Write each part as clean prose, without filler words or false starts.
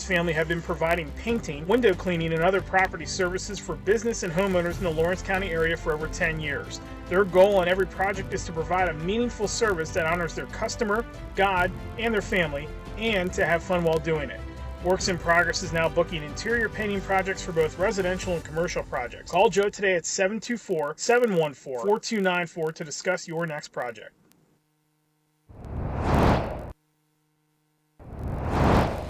family have been providing painting, window cleaning, and other property services for business and homeowners in the Lawrence County area for over 10 years. Their goal on every project is to provide a meaningful service that honors their customer, God, and their family, and to have fun while doing it. Works in Progress is now booking interior painting projects for both residential and commercial projects. Call Joe today at 724-714-4294 to discuss your next project.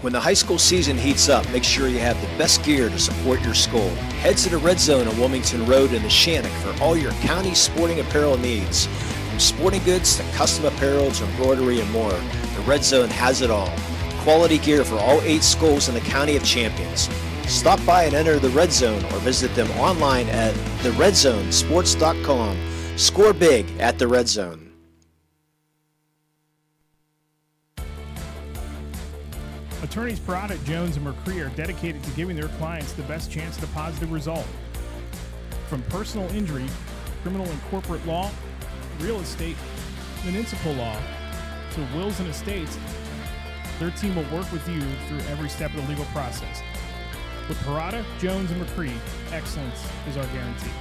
When the high school season heats up, make sure you have the best gear to support your school. Head to the Red Zone on Wilmington Road in the Shannock for all your county sporting apparel needs. From sporting goods to custom apparel to embroidery and more, the Red Zone has it all. Quality gear for all 8 schools in the County of Champions. Stop by and enter the Red Zone or visit them online at theredzonesports.com. Score big at the Red Zone. Attorneys Parada, Jones, and McCree are dedicated to giving their clients the best chance at a positive result. From personal injury, criminal and corporate law, real estate, municipal law, to wills and estates, their team will work with you through every step of the legal process. With Parada, Jones, and McCree, excellence is our guarantee.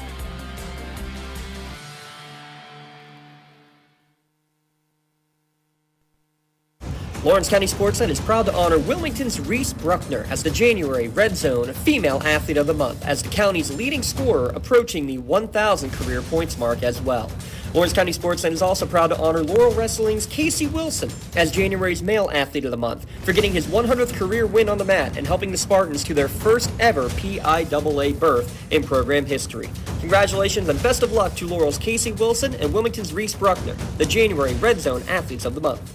Lawrence County SportsNet is proud to honor Wilmington's Reese Bruckner as the January Red Zone Female Athlete of the Month, as the county's leading scorer, approaching the 1,000 career points mark as well. Lawrence County SportsNet is also proud to honor Laurel Wrestling's Casey Wilson as January's Male Athlete of the Month for getting his 100th career win on the mat and helping the Spartans to their first ever PIAA berth in program history. Congratulations and best of luck to Laurel's Casey Wilson and Wilmington's Reese Bruckner, the January Red Zone Athletes of the Month.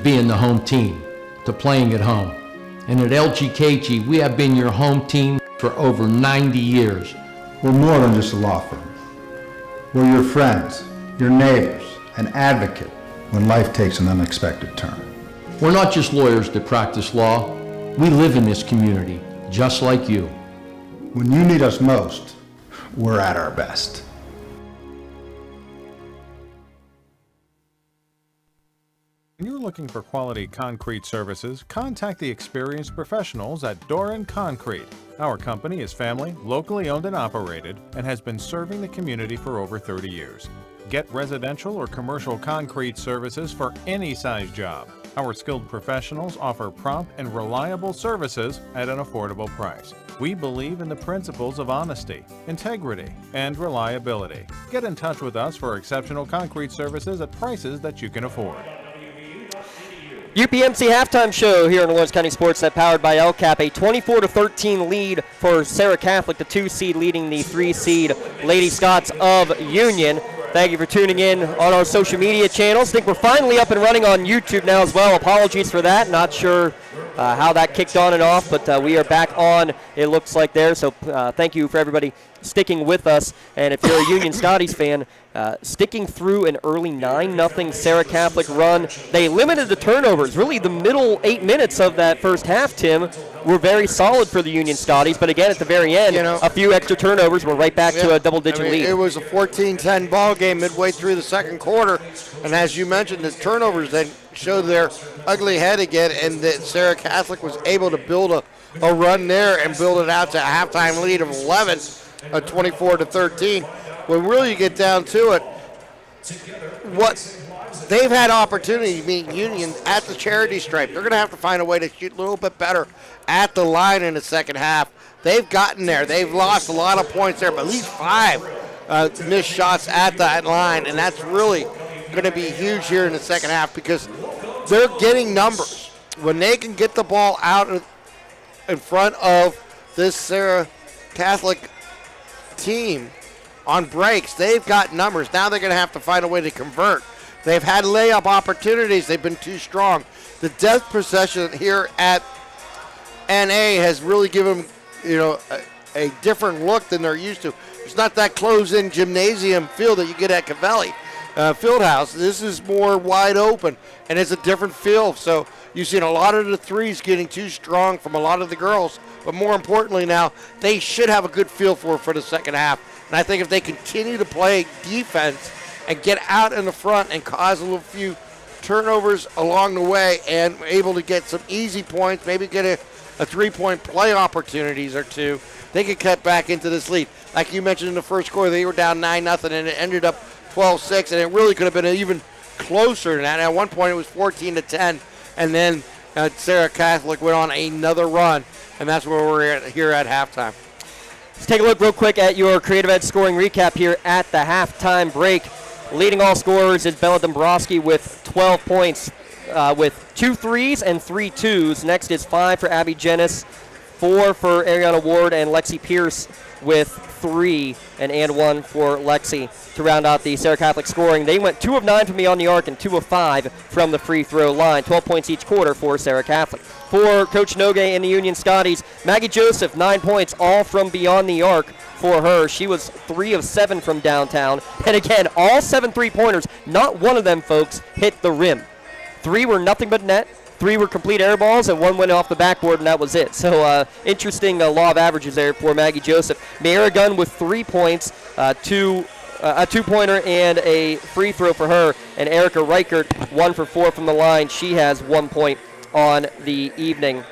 Being the home team, to playing at home. And at LGKG, we have been your home team for over 90 years. We're more than just a law firm. We're your friends, your neighbors, an advocate when life takes an unexpected turn. We're not just lawyers that practice law. We live in this community, just like you. When you need us most, we're at our best. When you're looking for quality concrete services, contact the experienced professionals at Doran Concrete. Our company is family, locally owned and operated, and has been serving the community for over 30 years. Get residential or commercial concrete services for any size job. Our skilled professionals offer prompt and reliable services at an affordable price. We believe in the principles of honesty, integrity, and reliability. Get in touch with us for exceptional concrete services at prices that you can afford. UPMC halftime show here on the Lawrence County SportsNet, powered by LCAP. A 24-13 lead for Serra Catholic, the 2 seed leading the 3 seed Lady Scots of Union. Thank you for tuning in on our social media channels. I think we're finally up and running on YouTube now as well. Apologies for that. Not sure how that kicked on and off, but we are back on, it looks like there. So thank you for everybody sticking with us. And if you're a Union Scotties fan, sticking through an early 9-0 Serra Catholic run. They limited the turnovers. Really, the middle 8 minutes of that first half, Tim, were very solid for the Union Scotties. But again, at the very end, a few extra turnovers. We're right back to a double-digit lead. It was a 14-10 ball game midway through the second quarter. And as you mentioned, the turnovers then showed their ugly head again, and that Serra Catholic was able to build a run there and build it out to a halftime lead of 11, 24-13. When really you get down to it, what they've had opportunity, being Union, at the charity stripe. They're going to have to find a way to shoot a little bit better at the line in the second half. They've gotten there. They've lost a lot of points there, but at least 5 missed shots at that line, and that's really going to be huge here in the second half because they're getting numbers. When they can get the ball out in front of this Serra Catholic team on breaks, they've got numbers. Now they're going to have to find a way to convert. They've had layup opportunities. They've been too strong. The depth possession here at NA has really given them, a different look than they're used to. It's not that close-in gymnasium field that you get at Cavelli Fieldhouse. This is more wide open, and it's a different feel. So you've seen a lot of the threes getting too strong from a lot of the girls, but more importantly now, they should have a good feel for the second half. And I think if they continue to play defense and get out in the front and cause a little few turnovers along the way and able to get some easy points, maybe get a three-point play opportunities or two, they could cut back into this lead. Like you mentioned in the first quarter, they were down 9-0, and it ended up 12-6, and it really could have been even closer than that. At one point, it was 14-10, and then Serra Catholic went on another run, and that's where we're at here at halftime. Let's take a look real quick at your Creative Edge scoring recap here at the halftime break. Leading all scorers is Bella Dombrowski with 12 points with 2 threes and 3 twos. Next is 5 for Abby Jennis, 4 for Ariana Ward, and Lexi Pierce with 3 and 1 for Lexi to round out the Serra Catholic scoring. They went 2 of 9 from beyond the arc and 2 of 5 from the free throw line. 12 points each quarter for Serra Catholic. For Coach Nogue and the Union Scotties, Maggie Joseph, 9 points, all from beyond the arc for her. She was 3 of 7 from downtown. And again, all 7 3-pointers, not one of them, folks, hit the rim. 3 were nothing but net. 3 were complete air balls, and 1 went off the backboard, and that was it. So interesting law of averages there for Maggie Joseph. Mayra Gunn with 3 points, a 2-pointer and a free throw for her. And Erica Reichert, 1 for 4 from the line. She has 1 point on the evening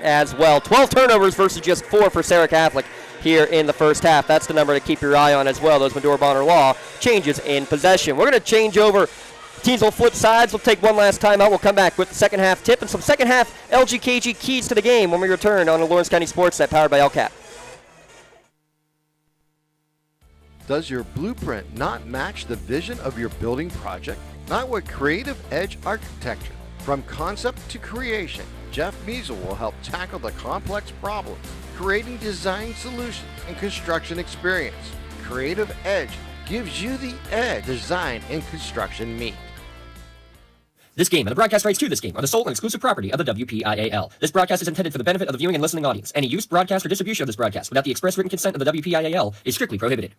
as well. 12 turnovers versus just 4 for Serra Catholic here in the first half. That's the number to keep your eye on as well. Those Medora Bonner Law changes in possession. We're going to change over. Teams will flip sides. We'll take one last time out. We'll come back with the second half tip and some second half LGKG keys to the game when we return on the Lawrence County SportsNet powered by LCAP. Does your blueprint not match the vision of your building project? Not with Creative Edge Architecture. From concept to creation, Jeff Measle will help tackle the complex problems, creating design solutions and construction experience. Creative Edge gives you the edge design and construction meet. This game and the broadcast rights to this game are the sole and exclusive property of the WPIAL. This broadcast is intended for the benefit of the viewing and listening audience. Any use, broadcast, or distribution of this broadcast without the express written consent of the WPIAL is strictly prohibited.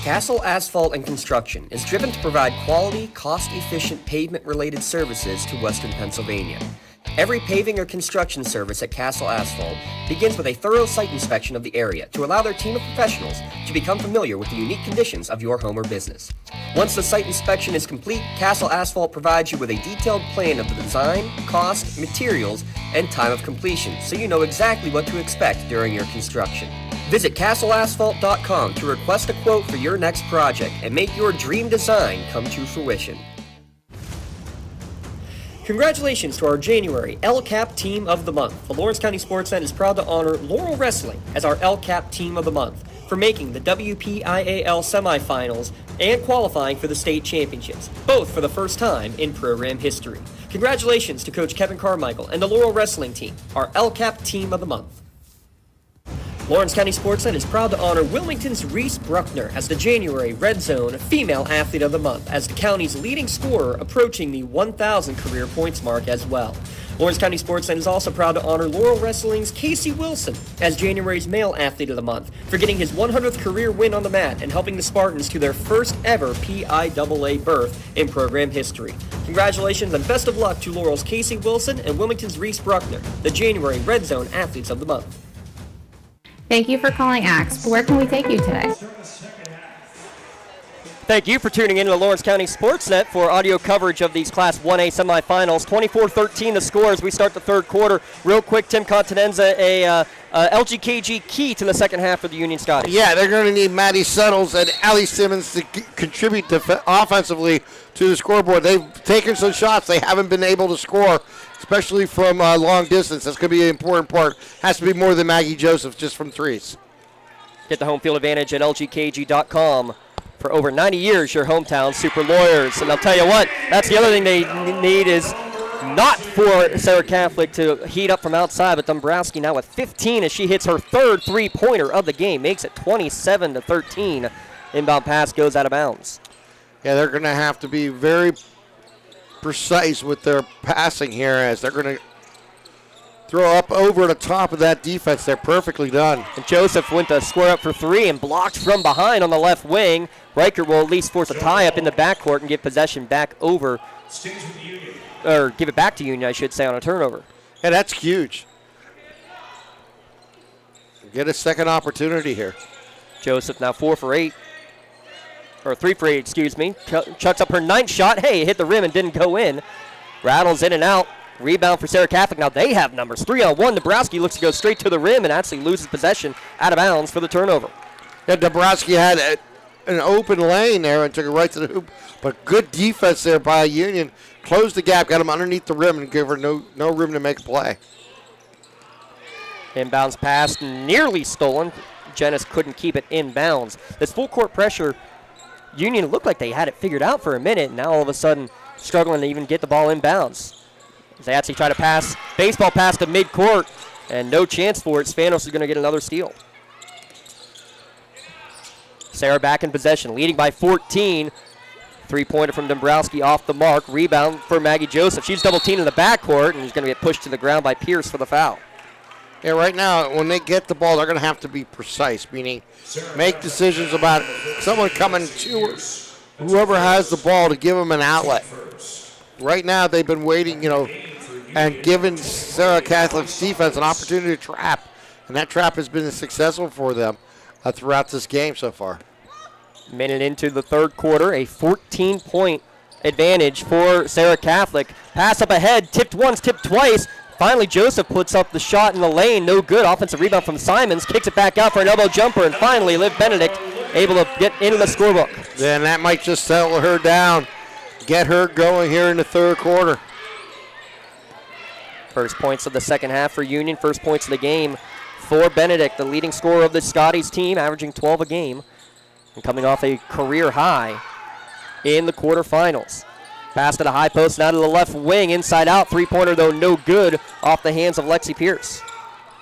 Castle Asphalt and Construction is driven to provide quality, cost-efficient pavement-related services to Western Pennsylvania. Every paving or construction service at Castle Asphalt begins with a thorough site inspection of the area to allow their team of professionals to become familiar with the unique conditions of your home or business. Once the site inspection is complete, Castle Asphalt provides you with a detailed plan of the design, cost, materials, and time of completion so you know exactly what to expect during your construction. Visit castleasphalt.com to request a quote for your next project and make your dream design come to fruition. Congratulations to our January LCAP Team of the Month. The Lawrence County SportsNet is proud to honor Laurel Wrestling as our LCAP Team of the Month for making the WPIAL semifinals and qualifying for the state championships, both for the first time in program history. Congratulations to Coach Kevin Carmichael and the Laurel Wrestling team, our LCAP Team of the Month. Lawrence County SportsNet is proud to honor Wilmington's Reese Bruckner as the January Red Zone Female Athlete of the Month as the county's leading scorer approaching the 1,000 career points mark as well. Lawrence County SportsNet is also proud to honor Laurel Wrestling's Casey Wilson as January's Male Athlete of the Month for getting his 100th career win on the mat and helping the Spartans to their first ever PIAA berth in program history. Congratulations and best of luck to Laurel's Casey Wilson and Wilmington's Reese Bruckner, the January Red Zone Athletes of the Month. Thank you for calling AXE. Where can we take you today? Thank you for tuning in to the Lawrence County SportsNet for audio coverage of these Class 1A semifinals. 24-13 the score as we start the third quarter. Real quick, Tim Continenza, a LGKG key to the second half for the Union Scotties. Yeah, they're going to need Maddie Settles and Allie Simmons to contribute offensively to the scoreboard. They've taken some shots they haven't been able to score, especially from long distance. That's going to be an important part. Has to be more than Maggie Joseph just from threes. Get the home field advantage at LGKG.com. For over 90 years, your hometown Super Lawyers. And I'll tell you what, that's the other thing they need is not for Serra Catholic to heat up from outside, but Dombrowski now with 15 as she hits her third three-pointer of the game, makes it 27-13. Inbound pass goes out of bounds. Yeah, they're going to have to be very precise with their passing here as they're going to throw up over the top of that defense. They're perfectly done. And Joseph went to square up for 3 and blocked from behind on the left wing. Riker will at least force a tie-up in the backcourt and give possession back over, or give it back to Union, I should say, on a turnover. Yeah, that's huge. Get a second opportunity here. Joseph now 4 for 8. Or 3 for 8, excuse me. Chucks up her 9th shot. Hey, it hit the rim and didn't go in. Rattles in and out. Rebound for Serra Catholic. Now they have numbers. 3-on-1. Dabrowski looks to go straight to the rim and actually loses possession out of bounds for the turnover. Yeah, Dabrowski had an open lane there and took it right to the hoop. But good defense there by Union. Closed the gap, got him underneath the rim, and gave her no room to make a play. Inbounds pass nearly stolen. Jennings couldn't keep it in bounds. This full court pressure, Union looked like they had it figured out for a minute. Now all of a sudden struggling to even get the ball in bounds. They actually try to pass, baseball pass to midcourt, and no chance for it. Spanos is going to get another steal. Serra back in possession, leading by 14. Three-pointer from Dombrowski off the mark. Rebound for Maggie Joseph. She's double-teamed in the backcourt, and she's going to get pushed to the ground by Pierce for the foul. Yeah, right now, when they get the ball, they're going to have to be precise, meaning make decisions about someone coming to whoever has the ball to give them an outlet. Right now, they've been waiting, and giving Serra Catholic's defense an opportunity to trap, and that trap has been successful for them throughout this game so far. Minute into the third quarter, a 14-point advantage for Serra Catholic. Pass up ahead, tipped once, tipped twice. Finally, Joseph puts up the shot in the lane. No good. Offensive rebound from Simons. Kicks it back out for an elbow jumper. And finally, Liv Benedict able to get into the scorebook. Then that might just settle her down. Get her going here in the third quarter. First points of the second half for Union. First points of the game for Benedict, the leading scorer of the Scotties team, averaging 12 a game. And coming off a career high in the quarterfinals. Pass to the high post, now to the left wing, inside out. Three-pointer, though, no good off the hands of Lexi Pierce.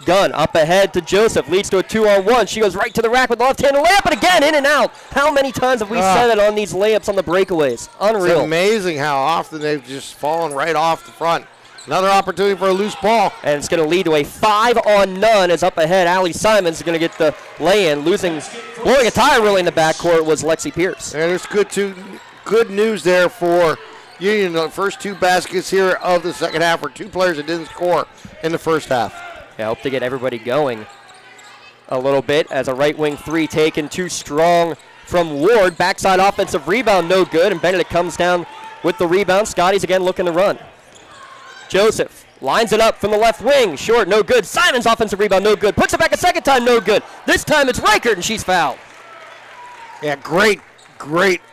Gunn up ahead to Joseph, leads to a 2-on-1. She goes right to the rack with the left-handed layup, and again, in and out. How many times have we said it on these layups on the breakaways? Unreal. It's amazing how often they've just fallen right off the front. Another opportunity for a loose ball. And it's going to lead to a 5-on-none as up ahead. Allie Simons is going to get the lay-in. Blowing a tire really in the backcourt was Lexi Pierce. And there's good news there for Union. The first two baskets here of the second half were two players that didn't score in the first half. Yeah, I hope to get everybody going a little bit as a right wing three taken too strong from Ward. Backside offensive rebound, no good, and Benedict comes down with the rebound. Scotties again looking to run. Joseph lines it up from the left wing. Short, no good. Simons offensive rebound, no good. Puts it back a second time, no good. This time it's Reichert, and she's fouled. Yeah, great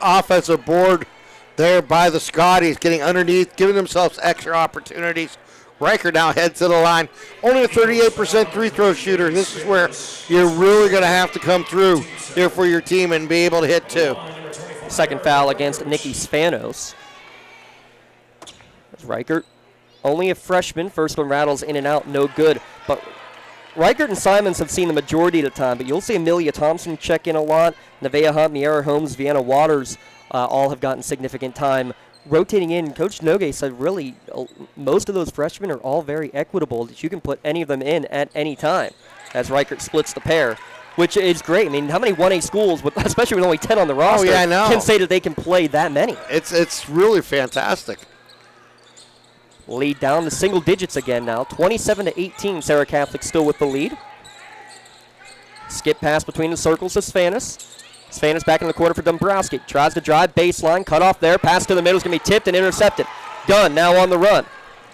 offensive board there by the Scotties, getting underneath, giving themselves extra opportunities. Reichert now heads to the line. Only a 38% free throw shooter, and this is where you're really going to have to come through here for your team and be able to hit two. Second foul against Nikki Spanos. There's Reichert. Only a freshman. First one rattles in and out, no good. But Reichert and Simons have seen the majority of the time, but you'll see Amelia Thompson check in a lot. Nevaeh Hunt, Miera Holmes, Vienna Waters all have gotten significant time. Rotating in, Coach Nogue said really most of those freshmen are all very equitable, that you can put any of them in at any time as Reichert splits the pair, which is great. I mean, how many 1A schools, especially with only 10 on the roster, can say that they can play that many? It's really fantastic. Lead down to single digits again now. 27-18, Serra Catholic still with the lead. Skip pass between the circles to Spanos. Spanos back in the corner for Dombrowski. Tries to drive baseline, cut off there. Pass to the middle is going to be tipped and intercepted. Gunn now on the run.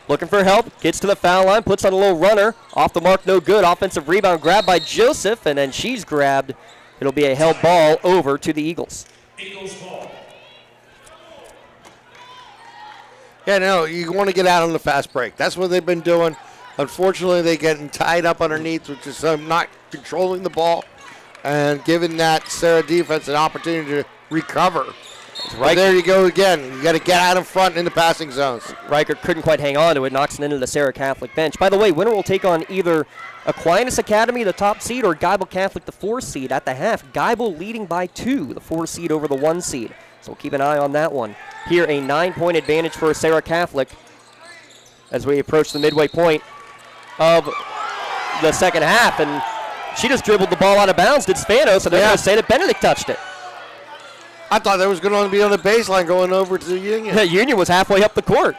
Looking for help. Gets to the foul line, puts on a little runner. Off the mark, no good. Offensive rebound grabbed by Joseph, and then she's grabbed. It'll be a held ball over to the Eagles. Eagles ball. Yeah, no, you want to get out on the fast break. That's what they've been doing. Unfortunately, they're getting tied up underneath, which is not controlling the ball and giving that Serra defense an opportunity to recover. Right there you go again. You got to get out in front in the passing zones. Reichert couldn't quite hang on to it, knocks it into the Serra Catholic bench. By the way, winner will take on either Aquinas Academy, the top seed, or Geibel Catholic, the 4 seed at the half. Geibel leading by 2, the 4 seed over the 1 seed. So keep an eye on that one. Here, a 9-point advantage for Serra Catholic as we approach the midway point of the second half. And she just dribbled the ball out of bounds, did Spanos, and they're going to say that Benedict touched it. I thought that was going to be on the baseline going over to the Union. Yeah, Union was halfway up the court.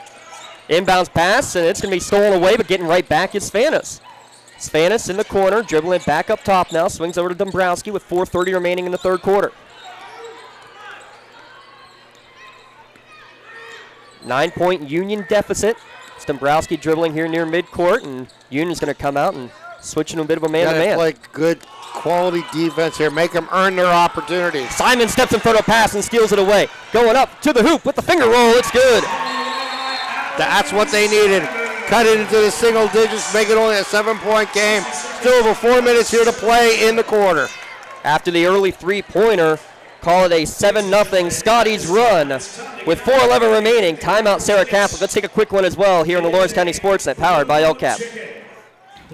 Inbounds pass, and it's going to be stolen away, but getting right back is Spanos. Spanos in the corner, dribbling back up top now, swings over to Dombrowski with 4:30 remaining in the third quarter. 9-point Union deficit. It's Dombrowski dribbling here near midcourt, and Union's going to come out and switch into a bit of a man-to-man. Play good quality defense here. Make them earn their opportunities. Simon steps in front of a pass and steals it away. Going up to the hoop with the finger roll. It's good. That's what they needed. Cut it into the single digits, make it only a 7-point game. Still over 4 minutes here to play in the quarter. After the early three-pointer, call it a 7-0 Scotties run with 4:11 remaining. Timeout Serra Catholic. Let's take a quick one as well here on the Lawrence County SportsNet, powered by LCAP.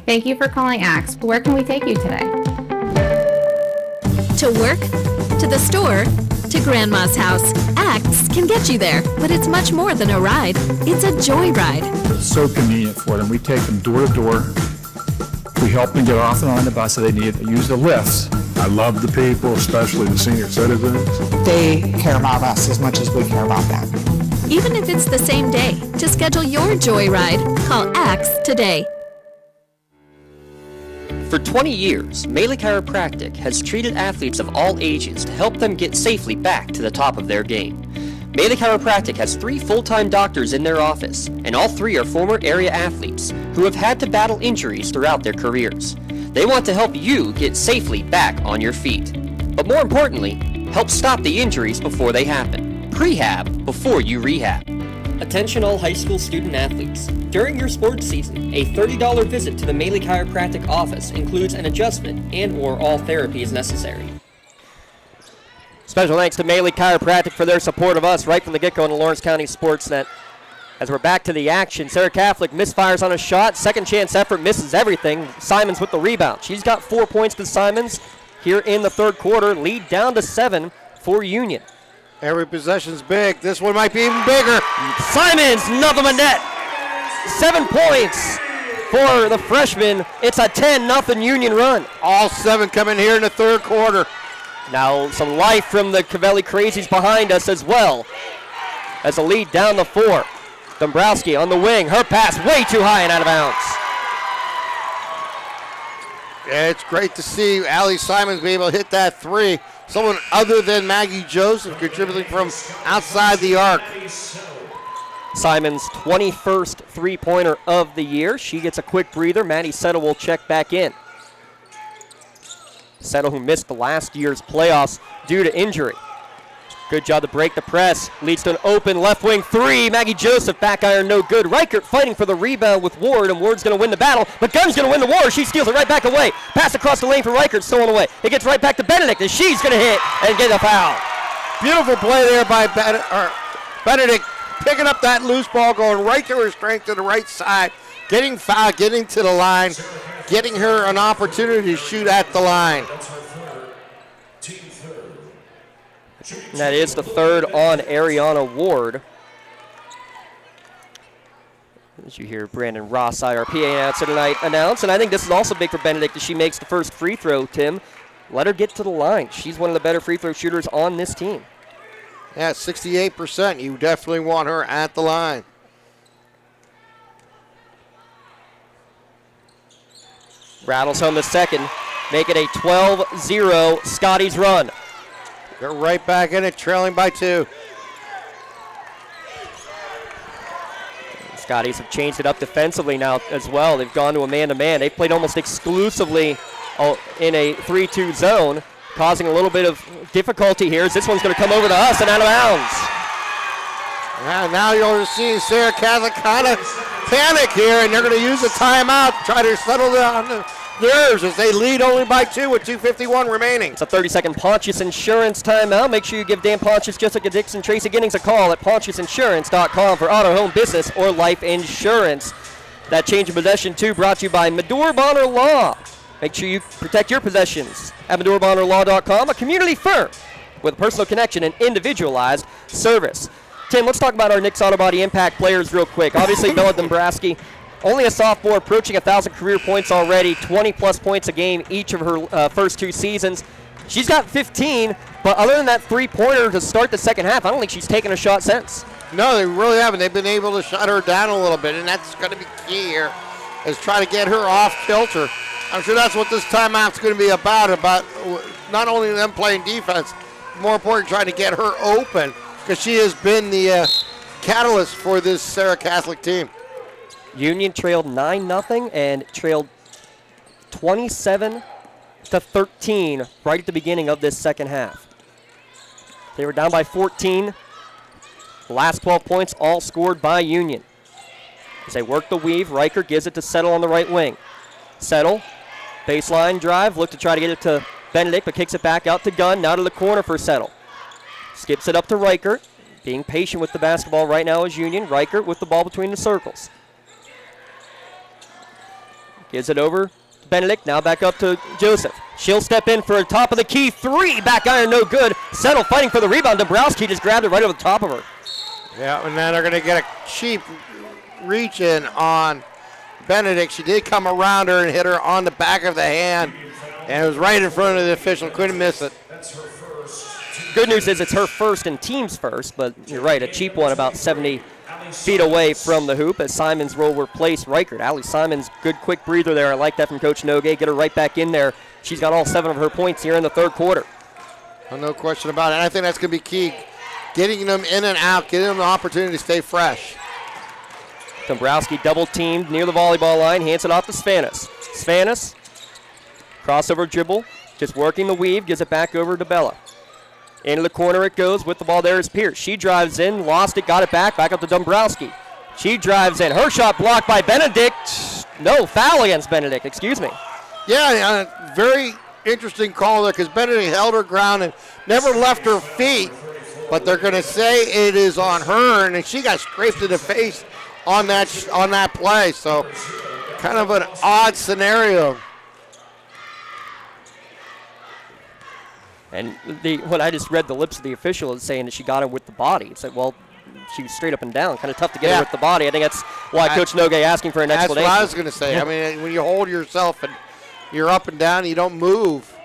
Thank you for calling Axe. Where can we take you today? To work, to the store, to Grandma's house. Axe can get you there, but it's much more than a ride. It's a joyride. It's so convenient for them. We take them door to door. We help them get off and on the bus if they need to use the lifts. I love the people, especially the senior citizens. They care about us as much as we care about them. Even if it's the same day, to schedule your joyride, call Axe today. For 20 years, Melee Chiropractic has treated athletes of all ages to help them get safely back to the top of their game. Melee Chiropractic has 3 full-time doctors in their office, and all 3 are former area athletes who have had to battle injuries throughout their careers. They want to help you get safely back on your feet. But more importantly, help stop the injuries before they happen. Prehab before you rehab. Attention all high school student athletes. During your sports season, a $30 visit to the Melee Chiropractic office includes an adjustment and/or all therapy is necessary. Special thanks to Melee Chiropractic for their support of us right from the get-go on the Lawrence County SportsNet. As we're back to the action, Serra Catholic misfires on a shot. Second chance effort, misses everything. Simons with the rebound. She's got 4 points to Simons here in the third quarter. Lead down to 7 for Union. Every possession's big. This one might be even bigger. Simons, nothing but net. 7 points for the freshman. It's a 10-0 Union run. All 7 coming here in the third quarter. Now some life from the Cavelli Crazies behind us as well. As a lead down to 4. Dombrowski on the wing. Her pass way too high and out of bounds. Yeah, it's great to see Allie Simons be able to hit that 3. Someone other than Maggie Joseph contributing from outside the arc. Simons' 21st three-pointer of the year. She gets a quick breather. Maddie Settle will check back in. Settle, who missed the last year's playoffs due to injury. Good job to break the press. Leads to an open left wing 3. Maggie Joseph, back iron, no good. Reichert fighting for the rebound with Ward, and Ward's going to win the battle. But Gunn's going to win the war. She steals it right back away. Pass across the lane for Reichert, stolen away. It gets right back to Benedict, and she's going to hit and get a foul. Beautiful play there by Benedict, picking up that loose ball, going right to her strength to the right side, getting fouled, getting to the line, getting her an opportunity to shoot at the line. And that is the third on Ariana Ward. As you hear Brandon Ross, our PA announcer tonight, announce, and I think this is also big for Benedict as she makes the first free throw, Tim. Let her get to the line. She's one of the better free throw shooters on this team. Yeah, 68%. You definitely want her at the line. Rattles home the second. Make it a 12-0 Scotties run. They're right back in it, trailing by 2. Scotties have changed it up defensively now as well. They've gone to a man-to-man. They've played almost exclusively in a 3-2 zone, causing a little bit of difficulty here as this one's going to come over to us and out of bounds. Yeah, now you're seeing Serra Catholic kind of panic here, and they're going to use a timeout to try to settle down the nerves as they lead only by 2 with 2:51 remaining. It's a 30-second Pontius Insurance timeout. Make sure you give Dan Pontius, Jessica Dixon, Tracy Giddings a call at PontiusInsurance.com for auto, home, business, or life insurance. That change of possession, too, brought to you by Medora Bonner Law. Make sure you protect your possessions at MedoraBonnerLaw.com, a community firm with personal connection and individualized service. Tim, let's talk about our Nick's Auto Body Impact players real quick. Obviously, Bella Dombrowski, only a sophomore, approaching 1,000 career points already, 20-plus points a game each of her first 2 seasons. She's got 15, but other than that three-pointer to start the second half, I don't think she's taken a shot since. No, they really haven't. They've been able to shut her down a little bit, and that's going to be key here, is try to get her off kilter. I'm sure that's what this timeout's going to be about not only them playing defense, more important, trying to get her open, because she has been the catalyst for this Serra Catholic team. Union trailed 9-0 and trailed 27-13 right at the beginning of this second half. They were down by 14. The last 12 points all scored by Union. As they work the weave, Riker gives it to Settle on the right wing. Settle, baseline drive, look to try to get it to Benedict, but kicks it back out to Gunn. Now to the corner for Settle. Skips it up to Riker. Being patient with the basketball right now is Union. Riker with the ball between the circles. Gives it over to Benedict. Now back up to Joseph. She'll step in for a top of the key three. Back iron, no good. Settle fighting for the rebound. Dombrowski just grabbed it right over the top of her. Yeah, and then they're going to get a cheap reach in on Benedict. She did come around her and hit her on the back of the hand, and it was right in front of the official. Couldn't miss it. Good news is it's her first and team's first, but you're right, a cheap one about 70 feet away from the hoop as Simons will replace Reichert. Allie Simons, good quick breather there. I like that from Coach Nogue. Get her right back in there. She's got all 7 of her points here in the third quarter. Well, no question about it. And I think that's going to be key. Getting them in and out, getting them the opportunity to stay fresh. Dombrowski double teamed near the volleyball line, hands it off to Spanis. Spanis, crossover dribble, just working the weave, gives it back over to Bella. Into the corner it goes, with the ball there is Pierce. She drives in, lost it, got it back up to Dombrowski. She drives in, her shot blocked by Benedict. No, foul against Benedict, excuse me. Yeah, very interesting call there because Benedict held her ground and never left her feet, but they're going to say it is on her, and she got scraped in the face on that play, so kind of an odd scenario. And when I just read the lips of the official is saying that she got him with the body. It's like, well, she was straight up and down. Kind of tough to get her with the body. I think that's why Coach Nogue asking for an explanation. That's what I was going to say. I mean, when you hold yourself and you're up and down, you don't move.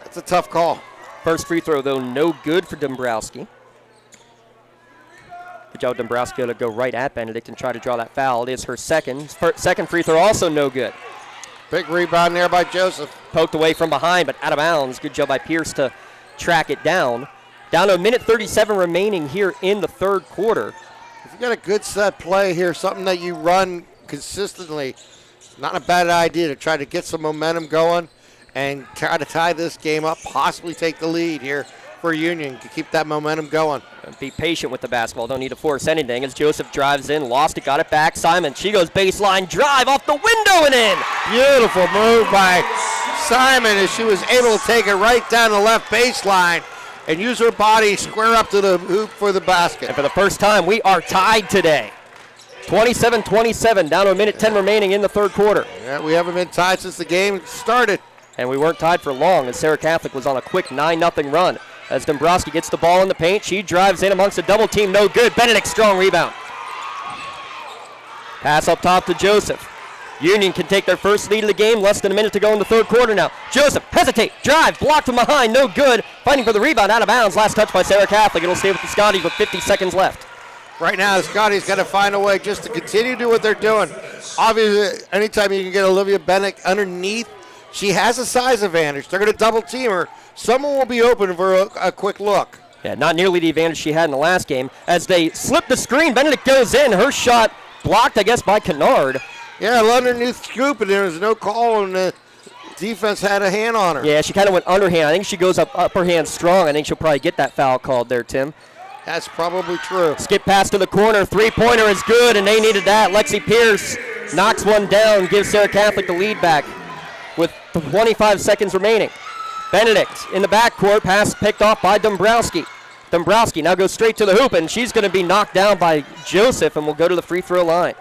That's a tough call. First free throw, though, no good for Dombrowski. Good job, Dombrowski to go right at Benedict and try to draw that foul. It is her second. Second free throw, also no good. Big rebound there by Joseph. Poked away from behind, but out of bounds. Good job by Pierce to track it down. Down to a minute 37 remaining here in the third quarter. If you got a good set play here, something that you run consistently, not a bad idea to try to get some momentum going and try to tie this game up, possibly take the lead here for Union to keep that momentum going. Be patient with the basketball. Don't need to force anything as Joseph drives in, lost it, got it back. Simon, she goes baseline drive off the window and in. Beautiful move by Simon as she was able to take it right down the left baseline and use her body square up to the hoop for the basket. And for the first time, we are tied today. 27-27, down to a minute 10 remaining in the third quarter. Yeah, we haven't been tied since the game started. And we weren't tied for long as Serra Catholic was on a quick 9-0 run. As Dombrowski gets the ball in the paint, she drives in amongst a double team, no good. Benedict, strong rebound. Pass up top to Joseph. Union can take their first lead of the game, less than a minute to go in the third quarter now. Joseph, hesitate, drive, blocked from behind, no good. Fighting for the rebound, out of bounds. Last touch by Serra Catholic. It'll stay with the Scotties with 50 seconds left. Right now, the Scotties got to find a way just to continue to do what they're doing. Obviously, anytime you can get Olivia Benedict underneath, she has a size advantage. They're going to double team her. Someone will be open for a quick look. Yeah, not nearly the advantage she had in the last game. As they slip the screen, Benedict goes in. Her shot blocked, I guess, by Kennard. Yeah, underneath scoop, and there was no call, and the defense had a hand on her. Yeah, she kind of went underhand. I think she goes up upper hand strong. I think she'll probably get that foul called there, Tim. That's probably true. Skip pass to the corner. Three-pointer is good, and they needed that. Lexi Pierce knocks one down, gives Serra Catholic the lead back with 25 seconds remaining. Benedict in the backcourt, pass picked off by Dombrowski. Dombrowski now goes straight to the hoop, and she's going to be knocked down by Joseph and will go to the free throw line.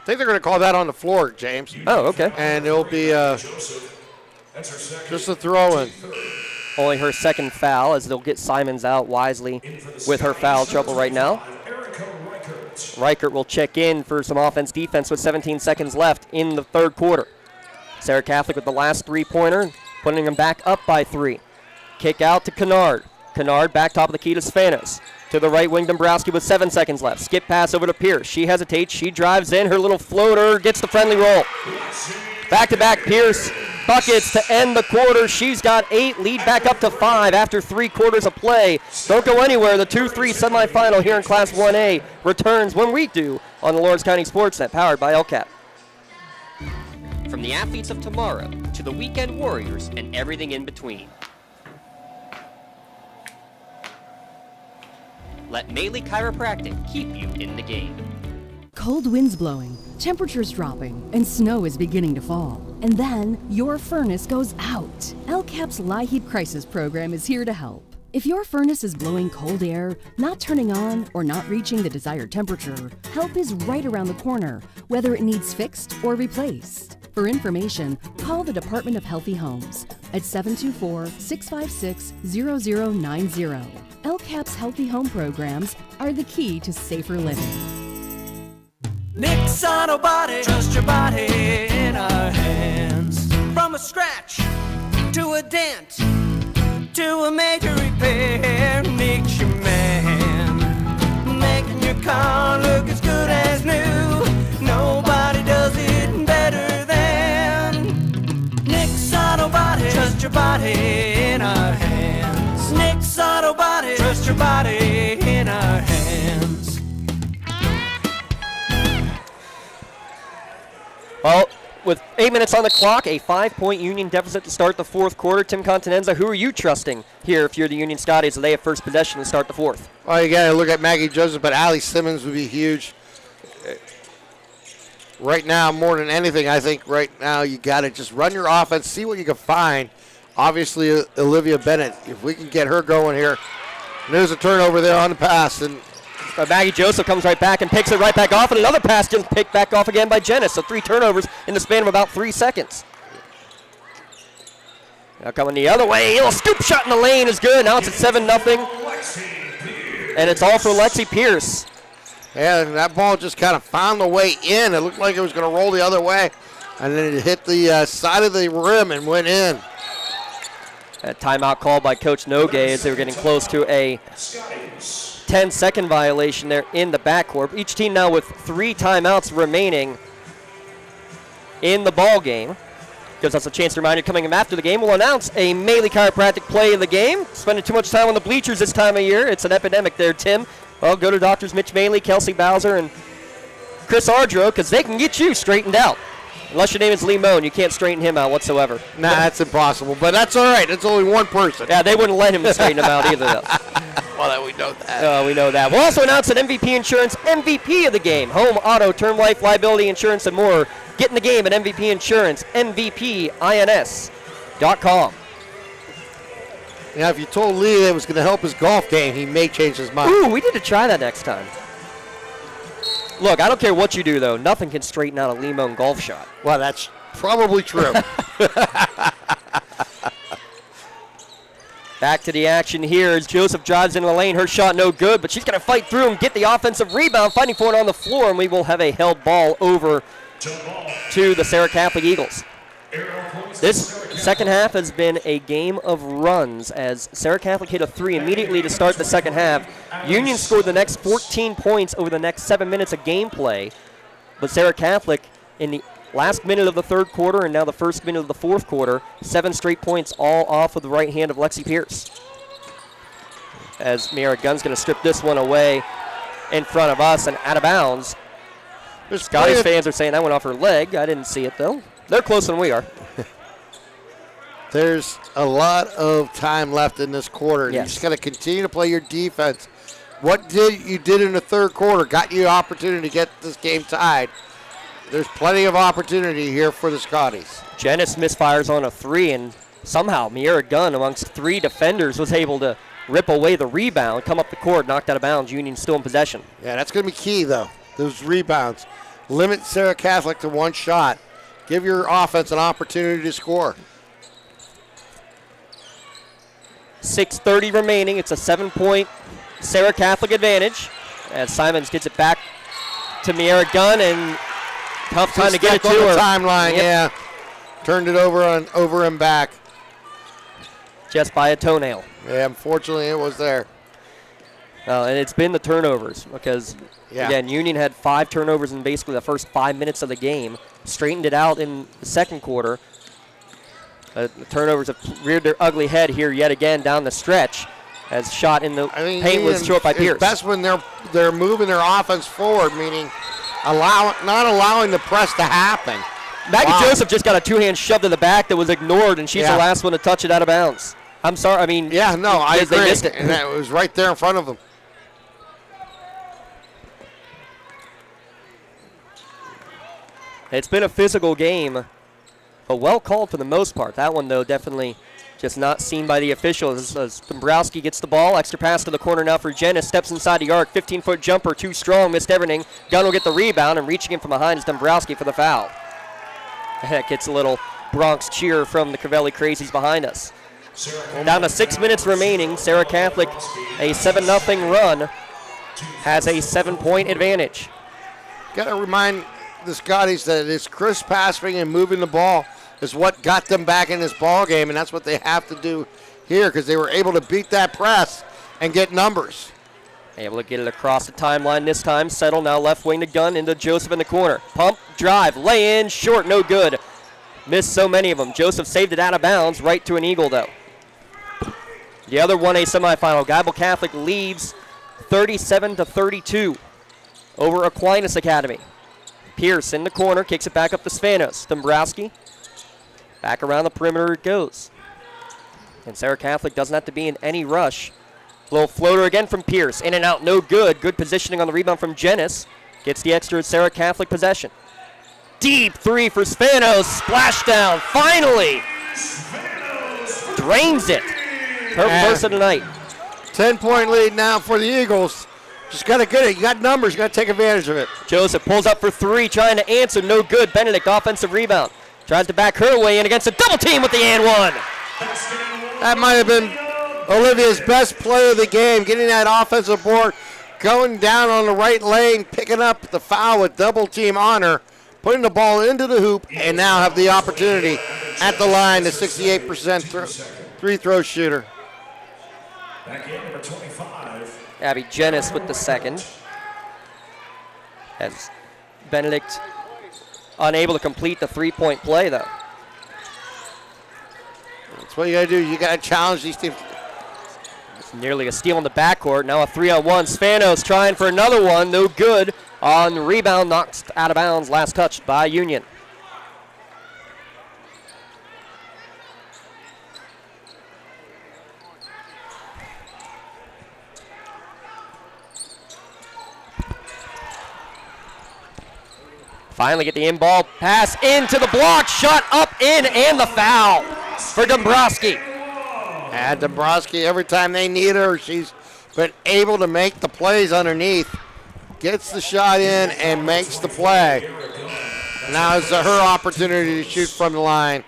I think they're going to call that on the floor, James. Oh, okay. And it'll be just a throw-in. Only her second foul, as they'll get Simons out wisely with her foul trouble right now. Reichert will check in for some offense-defense with 17 seconds left in the third quarter. Serra Catholic with the last three-pointer, putting them back up by 3. Kick out to Kennard. Kennard back top of the key to Spanos. To the right wing, Dombrowski with 7 seconds left. Skip pass over to Pierce. She hesitates. She drives in. Her little floater gets the friendly roll. Back-to-back Pierce buckets to end the quarter. She's got 8, lead back up to 5 after 3 quarters of play. Don't go anywhere. The 2-3 semifinal here in Class 1A returns when we do on the Lawrence County SportsNet, powered by LCAP. From the athletes of tomorrow to the weekend warriors and everything in between. Let Maley Chiropractic keep you in the game. Cold winds blowing, temperatures dropping, and snow is beginning to fall. And then your furnace goes out. LCAP's LIHEAT Crisis Program is here to help. If your furnace is blowing cold air, not turning on, or not reaching the desired temperature, help is right around the corner, whether it needs fixed or replaced. For information, call the Department of Healthy Homes at 724-656-0090. LCAP's Healthy Home programs are the key to safer living. Nick's Auto Body, trust your body in our hands. From a scratch to a dent to a major repair, Nick's your man. Making your car look as good as new. Nobody does it better than Nick's Auto Body, trust your body in our hands. Nick's Auto Body, trust your body in our hands. Well, with 8 minutes on the clock, a 5-point Union deficit to start the fourth quarter. Tim Continenza, who are you trusting here if you're the Union Scotties as they have first possession to start the fourth? Well, you got to look at Maggie Joseph, but Allie Simmons would be huge. Right now, more than anything, I think right now you got to just run your offense, see what you can find. Obviously, Olivia Bennett, if we can get her going here. There's a turnover there on the pass, and Maggie Joseph comes right back and picks it right back off, and another pass just picked back off again by Jennis. So 3 turnovers in the span of about 3 seconds. Now coming the other way, a little scoop shot in the lane is good. Now it's at 7-0, and it's all for Lexi Pierce. Yeah, that ball just kind of found the way in. It looked like it was going to roll the other way, and then it hit the side of the rim and went in. A timeout called by Coach Nogay as they were getting close to a 10-second violation there in the backcourt. Each team now with 3 timeouts remaining in the ball game. Gives us a chance to remind you coming after the game. We'll announce a Maley Chiropractic play of the game. Spending too much time on the bleachers this time of year. It's an epidemic there, Tim. Well, go to Doctors Mitch Maley, Kelsey Bowser, and Chris Ardro, because they can get you straightened out. Unless your name is Lee Moan, you can't straighten him out whatsoever. Nah, that's impossible, but that's all right. It's only one person. Yeah, they wouldn't let him straighten him out either, though. Well, we know that. We know that. We'll also announce an MVP Insurance MVP of the game. Home, auto, term life, liability insurance, and more. Get in the game at MVP Insurance, MVPINS.com. Now, if you told Lee that it was going to help his golf game, he may change his mind. Ooh, we need to try that next time. Look, I don't care what you do, though. Nothing can straighten out a Lee Moan golf shot. Well, that's probably true. Back to the action here as Joseph drives into the lane. Her shot no good, but she's going to fight through and get the offensive rebound, fighting for it on the floor, and we will have a held ball over to the Serra Catholic Eagles. This second half has been a game of runs as Serra Catholic hit a 3 immediately to start the second half. Union scored the next 14 points over the next 7 minutes of gameplay, but Serra Catholic in the last minute of the third quarter and now the first minute of the fourth quarter, 7 straight points all off of the right hand of Lexi Pierce. As Miara Gunn's going to strip this one away in front of us and out of bounds. Scotties fans are saying that went off her leg. I didn't see it, though. They're closer than we are. There's a lot of time left in this quarter. Yes. You just got to continue to play your defense. What you did in the third quarter got you an opportunity to get this game tied. There's plenty of opportunity here for the Scotties. Janice misfires on a 3, and somehow Miara Gunn, amongst 3 defenders, was able to rip away the rebound, come up the court, knocked out of bounds. Union still in possession. Yeah, that's going to be key, though, those rebounds. Limit Serra Catholic to 1 shot. Give your offense an opportunity to score. 6:30 remaining. It's a 7-point Serra Catholic advantage as Simons gets it back to Miara Gunn, and tough time to get it to her. Timeline, yep. Yeah. Turned it over and back. Just by a toenail. Yeah, unfortunately it was there. And it's been the turnovers because, again, Union had 5 turnovers in basically the first 5 minutes of the game. Straightened it out in the second quarter. The turnovers have reared their ugly head here yet again down the stretch as shot in the paint was thrown up by Pierce. That's when they're moving their offense forward, meaning not allowing the press to happen. Maggie Joseph just got a two-hand shove to the back that was ignored, and she's the last one to touch it out of bounds. I'm sorry. I mean, I agree. They missed it. And that was right there in front of them. It's been a physical game, but well called for the most part. That one, though, definitely just not seen by the officials. As Dombrowski gets the ball, extra pass to the corner now for Jenna, steps inside the arc, 15-foot jumper, too strong, missed everything. Gunn will get the rebound, and reaching in from behind is Dombrowski for the foul. That gets a little Bronx cheer from the Crivelli Crazies behind us. Down to 6 minutes remaining, Serra Catholic, a 7-0 run, has a 7-point advantage. Got to remind the Scotties that it's crisp passing and moving the ball is what got them back in this ball game, and that's what they have to do here because they were able to beat that press and get numbers. Able to get it across the timeline this time. Settle now left wing to Gunn into Joseph in the corner. Pump, drive, lay in, short, no good. Missed so many of them. Joseph saved it out of bounds, right to an eagle though. The other 1A semifinal, Geibel Catholic leads 37-32 over Aquinas Academy. Pierce in the corner, kicks it back up to Spanos. Dombrowski, back around the perimeter it goes. And Serra Catholic doesn't have to be in any rush. Little floater again from Pierce. In and out, no good. Good positioning on the rebound from Jennis. Gets the extra Serra Catholic possession. Deep three for Spanos. Splashdown, finally. Drains it. Her first of the night. 10-point lead now for the Eagles. Just got to get it. You got numbers. You got to take advantage of it. Joseph pulls up for three, trying to answer. No good. Benedict, offensive rebound. Tries to back her way in against a double team with the and one. That might have been Olivia's best play of the game, getting that offensive board, going down on the right lane, picking up the foul with double team on her, putting the ball into the hoop, and now have the opportunity at the line, the 68% free throw shooter. Abby Jennis with the second. As Benedict unable to complete the three-point play, though. That's what you got to do. You got to challenge these teams. It's nearly a steal in the backcourt. Now a 3-on-1. Spanos trying for another one. No good. On the rebound, knocked out of bounds. Last touch by Union. Finally get the in-ball pass into the block. Shot up, in, and the foul for Dombrowski. And Dombrowski, every time they need her, she's been able to make the plays underneath. Gets the shot in and makes the play. Now it's her opportunity to shoot from the line.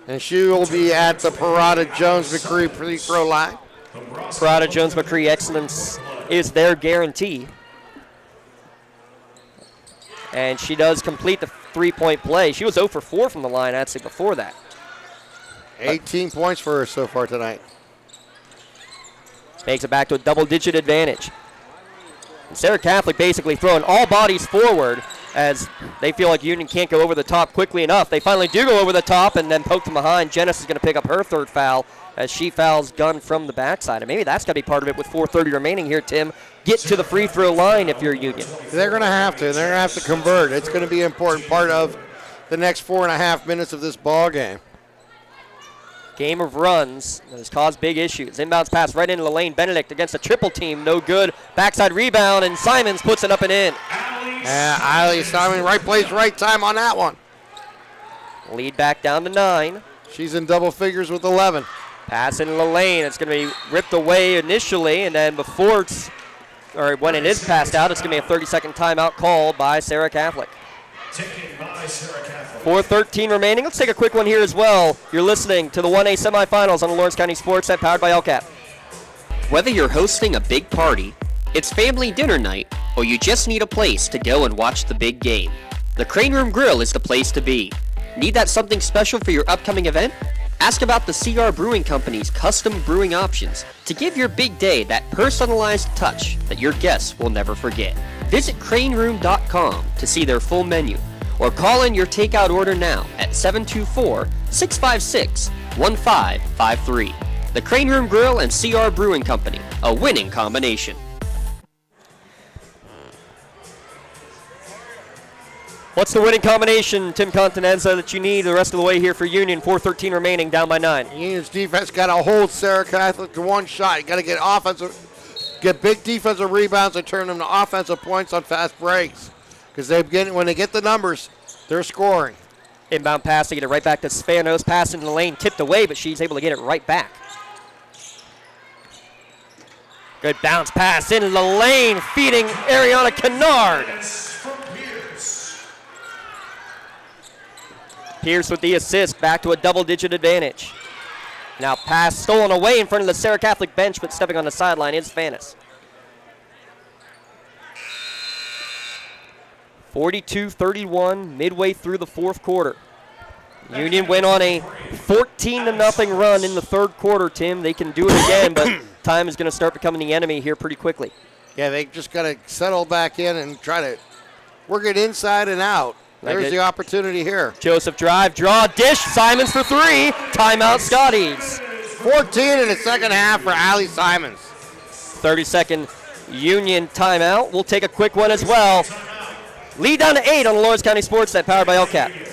And she will be at the Parada Jones-McCree free throw line. Parada Jones-McCree excellence is their guarantee. And she does complete the three-point play. She was 0 for 4 from the line, actually, before that. 18 points for her so far tonight. Makes it back to a double-digit advantage. And Serra Catholic basically throwing all bodies forward as they feel like Union can't go over the top quickly enough. They finally do go over the top and then poke from behind. Jennis is going to pick up her third foul as she fouls Gunn from the backside. And maybe that's going to be part of it with 4:30 remaining here, Tim. Get to the free throw line if you're Union. They're going to have to. They're going to have to convert. It's going to be an important part of the next 4.5 minutes of this ball game. Game of runs that has caused big issues. Inbounds pass right into the lane. Benedict against a triple team. No good. Backside rebound, and Simons puts it up and in. Eiley Simon, right place, right time on that one. Lead back down to 9. She's in double figures with 11. Pass into the lane. It's going to be ripped away initially, and then before when it is passed out, it's going to be a 30-second timeout called by Serra Catholic. 4:13 remaining. Let's take a quick one here as well. You're listening to the 1A semifinals on the Lawrence County SportsNet, powered by LCAP. Whether you're hosting a big party, it's family dinner night, or you just need a place to go and watch the big game, the Crane Room Grill is the place to be. Need that something special for your upcoming event? Ask about the CR Brewing Company's custom brewing options to give your big day that personalized touch that your guests will never forget. Visit craneroom.com to see their full menu, or call in your takeout order now at 724-656-5656. 1553. The Crane Room Grill and CR Brewing Company, a winning combination. What's the winning combination, Tim Continenza, that you need the rest of the way here for Union? 4:13 remaining, down by 9. Union's defense got to hold Serra Catholic to one shot. You got to get big defensive rebounds and turn them to offensive points on fast breaks. Because when they get the numbers, they're scoring. Inbound pass to get it right back to Spanos. Pass into the lane, tipped away, but she's able to get it right back. Good bounce pass into the lane, feeding Ariana Kennard. Pierce with the assist, back to a double-digit advantage. Now pass stolen away in front of the Serra Catholic bench, but stepping on the sideline is Fanis. 42-31, midway through the fourth quarter. Union went on a 14-0 run in the third quarter, Tim. They can do it again, but time is going to start becoming the enemy here pretty quickly. Yeah, they just got to settle back in and try to work it inside and out. There's the opportunity here. Joseph drive, draw, dish, Simons for 3. Timeout, Scotties. 14 in the second half for Allie Simons. 30-second Union timeout. We'll take a quick one as well. Lead down to 8 on the Lawrence County SportsNet, powered by LCAP.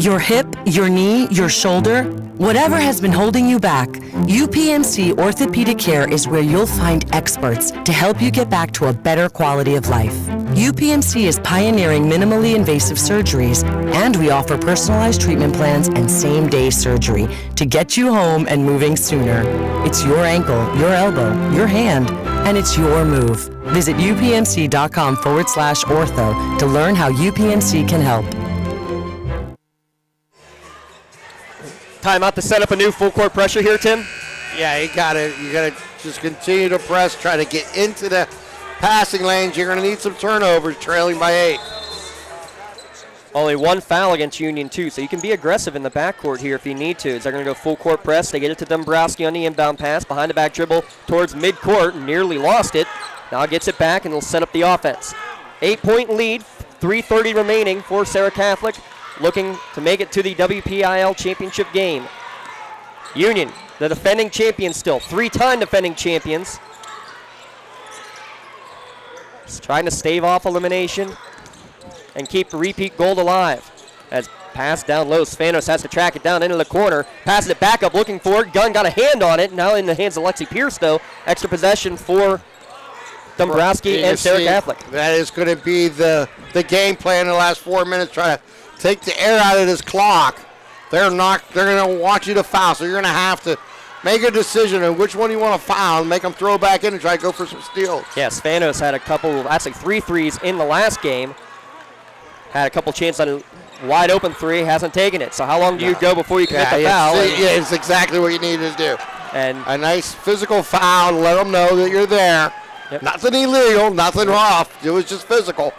Your hip, your knee, your shoulder, whatever has been holding you back, UPMC Orthopedic Care is where you'll find experts to help you get back to a better quality of life. UPMC is pioneering minimally invasive surgeries, and we offer personalized treatment plans and same-day surgery to get you home and moving sooner. It's your ankle, your elbow, your hand, and it's your move. Visit upmc.com/ortho to learn how UPMC can help. Timeout to set up a new full court pressure here, Tim. Yeah, you gotta just continue to press, try to get into the passing lanes. You're gonna need some turnovers, trailing by 8. Only one foul against Union, too, so you can be aggressive in the backcourt here if you need to. As they're going to go full court press. They get it to Dombrowski on the inbound pass. Behind the back dribble towards midcourt. Nearly lost it. Now gets it back, and they'll set up the offense. 8-point lead, 3:30 remaining for Serra Catholic, looking to make it to the WPIAL championship game. Union, the defending champions still. 3-time defending champions. Just trying to stave off elimination and keep the repeat gold alive. As pass down low, Spanos has to track it down into the corner. Passes it back up, looking for it. Gunn got a hand on it. Now in the hands of Lexi Pierce, though. Extra possession for Dombrowski and Serra Catholic. That is going to be the game plan in the last 4 minutes. Try to take the air out of this clock. They're going to want you to foul, so you're going to have to make a decision on which one you want to foul and make them throw back in and try to go for some steals. Yeah, Spanos had a couple, actually 3 threes in the last game. Had a couple chances on a wide open 3, hasn't taken it. So how long do you go before you commit the foul? It's exactly what you need to do. And a nice physical foul to let them know that you're there. Yep. Nothing illegal, nothing rough. It was just physical.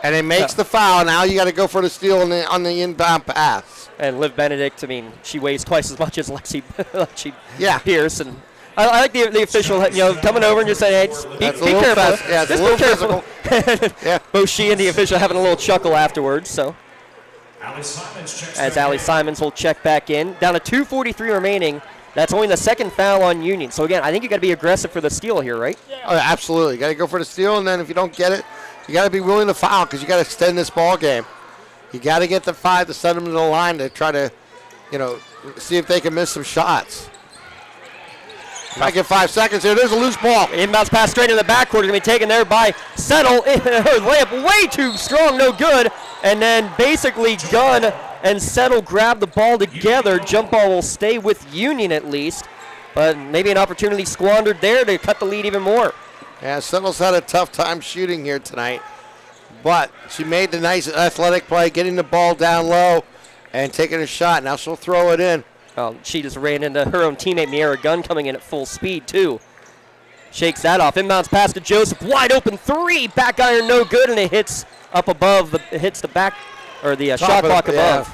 And it makes the foul. Now you got to go for the steal on the inbound pass. And Liv Benedict, I mean, she weighs twice as much as Lexi Pierce. And I like the official, coming over and just saying, hey, just be careful. Yeah, it's a little physical. Yeah. Both she and the official having a little chuckle afterwards. So as Allie Simons will check back in. Down to 2:43 remaining. That's only the second foul on Union. So, again, I think you got to be aggressive for the steal here, right? Oh, absolutely. You got to go for the steal, and then if you don't get it, you got to be willing to foul because you got to extend this ball game. You got to get the 5 to send them to the line to try to, see if they can miss some shots. Try to get 5 seconds here. There's a loose ball. Inbounds pass straight in the backcourt. Going to be taken there by Settle. Her layup way too strong, no good. And then basically Gunn and Settle grab the ball together. Jump ball will stay with Union at least. But maybe an opportunity squandered there to cut the lead even more. Yeah, Settle's had a tough time shooting here tonight. But she made the nice athletic play, getting the ball down low and taking a shot. Now she'll throw it in. Oh, she just ran into her own teammate, Miera Gunn, coming in at full speed, too. Shakes that off. Inbounds pass to Joseph. Wide open 3. Back iron, no good, and it hits up above. It hits the back, or the shot clock above.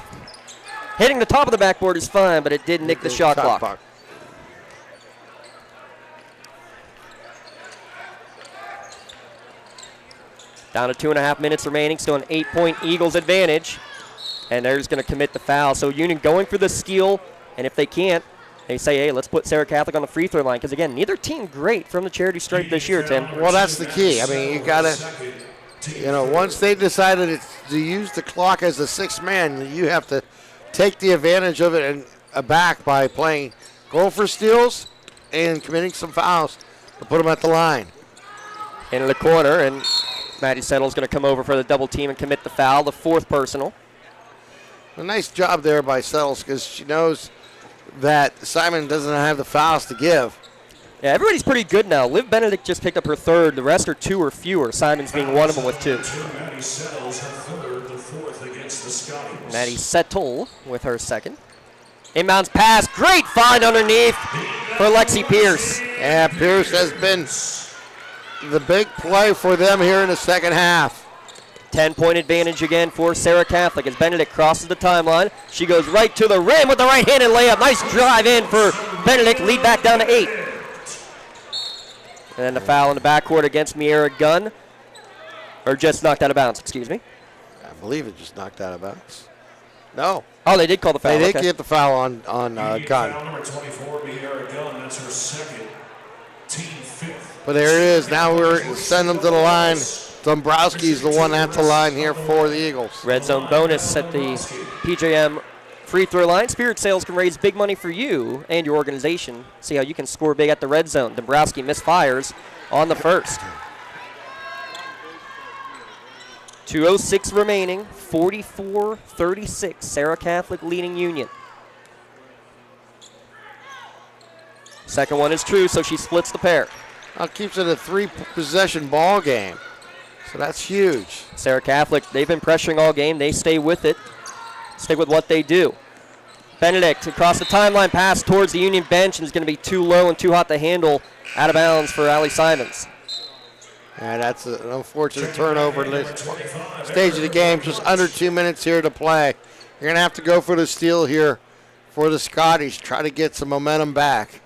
Hitting the top of the backboard is fine, but it did nick the shot clock. Down to 2.5 minutes remaining, still an 8-point Eagles advantage. And they're just going to commit the foul. So Union going for the steal And if they can't, they say, hey, let's put Serra Catholic on the free throw line. Because, again, neither team great from the charity stripe this year, Tim. Well, that's the key. I mean, you got to, once they decided to use the clock as a sixth man, you have to take the advantage of it and back by going for steals and committing some fouls to put them at the line. Into the corner, and Maddie Settle's going to come over for the double team and commit the foul, the fourth personal. A nice job there by Settles because she knows that Simon doesn't have the fouls to give. Yeah, everybody's pretty good now. Liv Benedict just picked up her third. The rest are 2 or fewer. Simon's being one of them with 2. Maddie Settle with her second. Inbounds pass. Great find underneath for Lexi Pierce. Yeah, Pierce has been the big play for them here in the second half. 10-point advantage again for Serra Catholic as Benedict crosses the timeline. She goes right to the rim with the right-handed layup. Nice drive in for Benedict. Lead back down to 8. And the foul in the backcourt against Miera Gunn. Or just knocked out of bounds, excuse me. I believe it just knocked out of bounds. No. Oh, they did call the foul. They did get the foul on Gunn. Foul number 24, Miera Gunn. That's her second. Team fifth. But there it is. Now we're sending them to the line. Dombrowski's the one at the line here for the Eagles. Red zone bonus at the PJM free throw line. Spirit Sales can raise big money for you and your organization. See how you can score big at the red zone. Dombrowski misfires on the first. 2:06 remaining. 44-36. Serra Catholic leading Union. Second one is true, so she splits the pair. Now keeps it a 3-possession ball game. So that's huge. Serra Catholic, they've been pressuring all game. They stay with it. Stick with what they do. Benedict across the timeline, pass towards the Union bench, and is going to be too low and too hot to handle. Out of bounds for Allie Simons. And that's an unfortunate turnover at this stage of the game. Just under 2 minutes here to play. You're going to have to go for the steal here for the Scotties. Try to get some momentum back.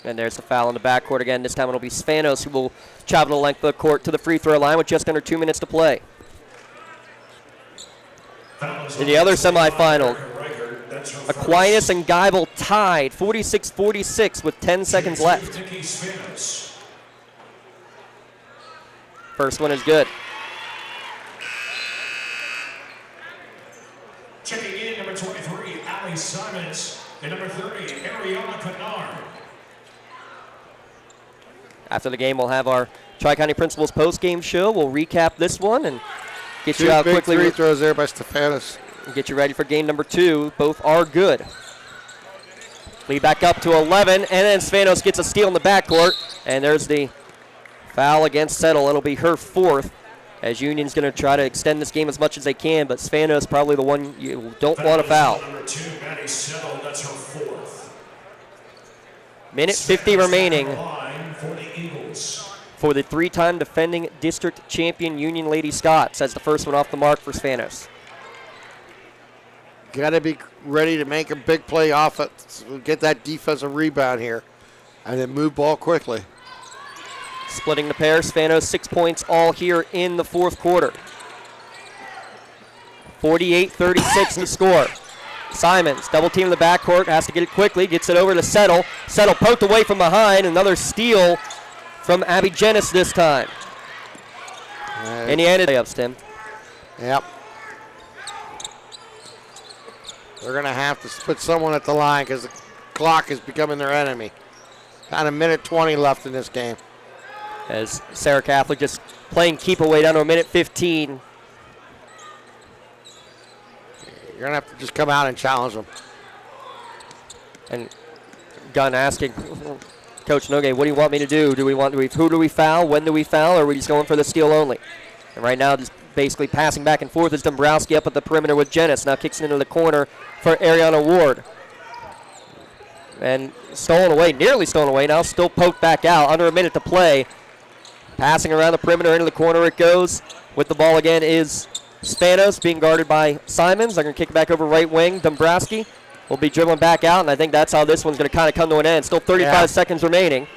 And there's the foul in the backcourt again. This time it'll be Spanos who will travel the length of the court to the free throw line with just under 2 minutes to play. In the other semifinal, Aquinas and Geibel tied 46-46 with 10 seconds left. First one is good. Checking in, number 23, Allie Simons, and number 30, Ariana Kennard. After the game, we'll have our Tri-County Principals post-game show. We'll recap this one and get you out quickly. 2 big free throws there by Stefanis. Get you ready for game number 2. Both are good. Lead back up to 11, and then Spanos gets a steal in the backcourt. And there's the foul against Settle. It'll be her fourth, as Union's going to try to extend this game as much as they can, but Spanos probably the one you don't want to foul. Number 2, Maddie Settle, that's her fourth. Minute 50 remaining For the Eagles. for the 3-time defending district champion Union Lady Scots. That's the first one off the mark for Spanos. Got to be ready to make a big play off it, get that defensive rebound here, and then move ball quickly. Splitting the pair, Spanos 6 points all here in the fourth quarter. 48-36 to score. Simons, double team in the backcourt, has to get it quickly, gets it over to Settle. Settle poked away from behind, another steal from Abby Jenis this time. And he ended layups, Tim. Yep. They're going to have to put someone at the line because the clock is becoming their enemy. Kind of minute 20 left in this game. As Serra Catholic just playing keep away down to a minute 15. You're going to have to just come out and challenge them. And Gunn asking Coach Nogue, what do you want me to do? Who do we foul? When do we foul? Or are we just going for the steal only? And right now, just basically passing back and forth is Dombrowski up at the perimeter with Jenis. Now kicks it into the corner for Ariana Ward. And stolen away, nearly stolen away. Now still poked back out. Under a minute to play. Passing around the perimeter into the corner it goes. With the ball again is Spanos being guarded by Simons. They're going to kick it back over right wing. Dombrowski will be dribbling back out, and I think that's how this one's going to kind of come to an end. Still 35 seconds remaining.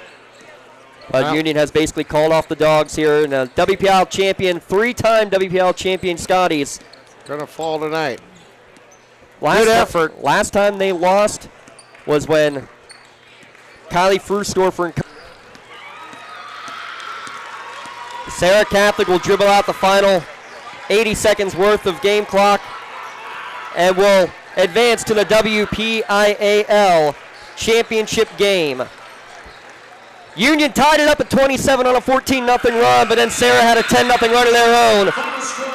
Union has basically called off the dogs here. And WPIAL champion, 3-time WPIAL champion Scotties. Going to fall tonight. Good effort. Last time they lost was when Kylie Frustorfer and Serra Catholic will dribble out the final 80 seconds worth of game clock and will advance to the WPIAL championship game. Union tied it up at 27 on a 14-0 run, but then Serra had a 10-0 run of their own